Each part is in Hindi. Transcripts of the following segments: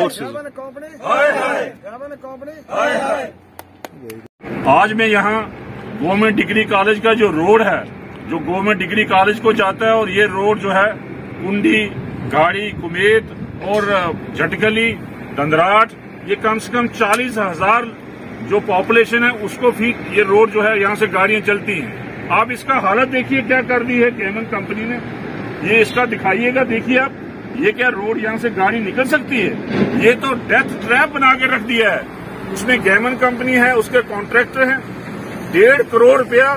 फोर्सेज। आज मैं यहाँ गवर्नमेंट डिग्री कॉलेज का जो रोड है, जो गवर्नमेंट डिग्री कॉलेज को जाता है, और ये रोड जो है कुंडी, गाड़ी, कुमेत और झटगली, दंदराट, ये कम से कम 40,000 जो पॉपुलेशन है उसको भी ये रोड जो है यहाँ से गाड़ियां चलती हैं। आप इसका हालत देखिए क्या कर दी है कैमन कंपनी ने, ये इसका दिखाइएगा। देखिए आप, ये क्या रोड यहाँ से गाड़ी निकल सकती है? ये तो डेथ ट्रैप बना के रख दिया है उसने। गैमन कंपनी है, उसके कॉन्ट्रैक्टर हैं। 1.5 करोड़ रुपया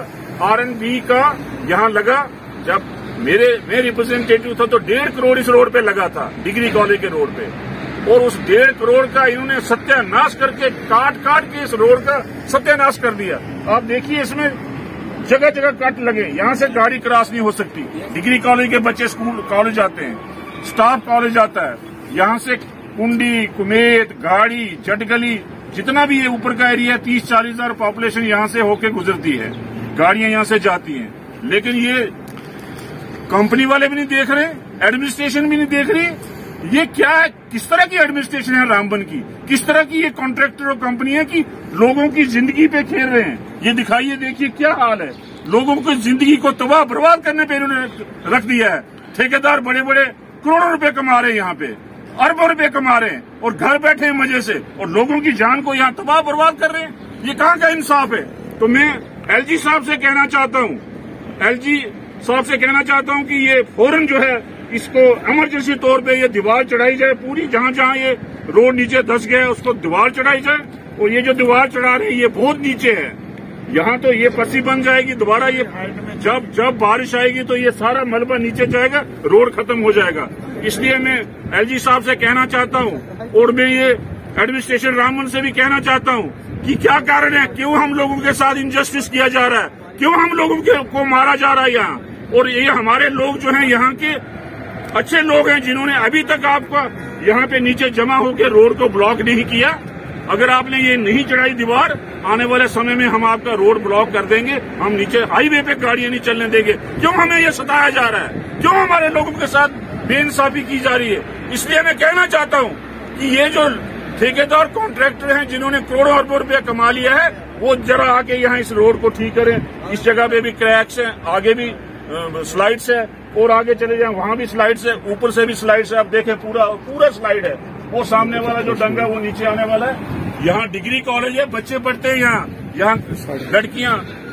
R&B का यहाँ लगा। जब मैं रिप्रेजेंटेटिव था तो 1.5 करोड़ इस रोड पे लगा था, डिग्री कॉलेज के रोड पे, और उस 1.5 करोड़ का इन्होंने सत्यानाश करके काट के इस रोड का सत्यानाश कर दिया। आप देखिए इसमें जगह जगह कट लगे, यहाँ से गाड़ी क्रॉस नहीं हो सकती। डिग्री कॉलेज के बच्चे स्कूल कॉलेज आते हैं, स्टाफ कॉलेज आता है, यहाँ से कुंडी, कुमेत, गाड़ी, जटगली, जितना भी ये ऊपर का एरिया 30-40 हजार पॉपुलेशन यहाँ से होके गुजरती है, गाड़ियां यहाँ से जाती हैं। लेकिन ये कंपनी वाले भी नहीं देख रहे, एडमिनिस्ट्रेशन भी नहीं देख रही। ये क्या है, किस तरह की एडमिनिस्ट्रेशन है रामबन की? किस तरह की ये कॉन्ट्रैक्टर और कंपनी है कि लोगों की जिंदगी पे खेल रहे हैं? ये दिखाइए, देखिए क्या हाल है। लोगों की जिंदगी को तबाह बर्बाद करने पे इन्होंने रख दिया है। ठेकेदार बड़े बड़े करोड़ों रुपए कमा रहे हैं यहाँ पे, अरबों रुपए कमा रहे हैं और घर बैठे हैं मजे से, और लोगों की जान को यहाँ तबाह बर्बाद कर रहे हैं। ये कहाँ का इंसाफ है? तो मैं LG साहब से कहना चाहता हूँ, LG साहब से कहना चाहता हूँ कि ये फौरन जो है इसको इमरजेंसी तौर पे ये दीवार चढ़ाई जाए पूरी, जहाँ जहाँ ये रोड नीचे धंस गया है उसको दीवार चढ़ाई जाए। और ये जो दीवार चढ़ा रहे हैं ये बहुत नीचे है, यहाँ तो ये पस्सी बन जाएगी दोबारा। ये जब बारिश आएगी तो ये सारा मलबा नीचे जाएगा, रोड खत्म हो जाएगा। इसलिए मैं LG साहब से कहना चाहता हूँ, और मैं ये एडमिनिस्ट्रेशन रामबन से भी कहना चाहता हूँ कि क्या कारण है, क्यों हम लोगों के साथ इनजस्टिस किया जा रहा है, क्यों हम लोगों को मारा जा रहा है यहाँ। और ये हमारे लोग जो हैं यहाँ के अच्छे लोग हैं जिन्होंने अभी तक आपका यहाँ पे नीचे जमा होकर रोड को ब्लॉक नहीं किया। अगर आपने ये नहीं चढ़ाई दीवार, आने वाले समय में हम आपका रोड ब्लॉक कर देंगे, हम नीचे हाईवे पे गाड़ियां नहीं चलने देंगे। क्यों हमें ये सताया जा रहा है, क्यों हमारे लोगों के साथ बेइंसाफी की जा रही है? इसलिए मैं कहना चाहता हूँ कि ये जो ठेकेदार कॉन्ट्रैक्टर हैं जिन्होंने करोड़ों अरबों रुपया कमा लिया है, वो जरा आके यहाँ इस रोड को ठीक करें। इस जगह पे भी क्रैक्स हैं, आगे भी स्लाइड्स है, और आगे चले जाएं वहां भी स्लाइड्स है, ऊपर से भी स्लाइड्स है। आप देखें पूरा स्लाइड है। वो सामने वाला जो डंगा वो नीचे आने वाला है। यहाँ डिग्री कॉलेज है, बच्चे पढ़ते हैं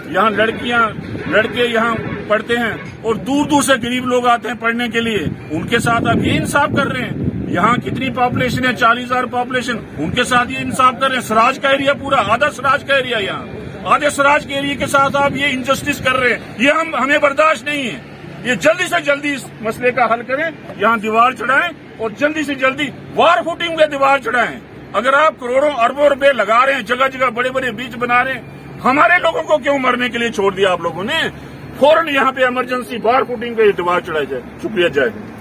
यहाँ लड़के यहाँ पढ़ते हैं, और दूर दूर से गरीब लोग आते हैं पढ़ने के लिए। उनके साथ आप ये इंसाफ कर रहे हैं। यहाँ कितनी पॉपुलेशन है, 40,000 पॉपुलेशन, उनके साथ ये इंसाफ कर रहे हैं। सराज का एरिया पूरा, आधा सराज का एरिया, यहाँ आधे सराज के एरिया के साथ आप ये इनजस्टिस कर रहे हैं। ये हमें बर्दाश्त नहीं है। ये जल्दी से जल्दी इस मसले का हल करें, यहाँ दीवार चढ़ाएं, और जल्दी से जल्दी वार फुटिंग में दीवार चढ़ाएं। अगर आप करोड़ों अरबों रुपए लगा रहे हैं, जगह जगह बड़े बड़े ब्रिज बना रहे हैं, हमारे लोगों को क्यों मरने के लिए छोड़ दिया आप लोगों ने? फौरन यहाँ पे इमरजेंसी वार फुटिंग पे दीवार चढ़ाई जाए। शुक्रिया, जय हिंद।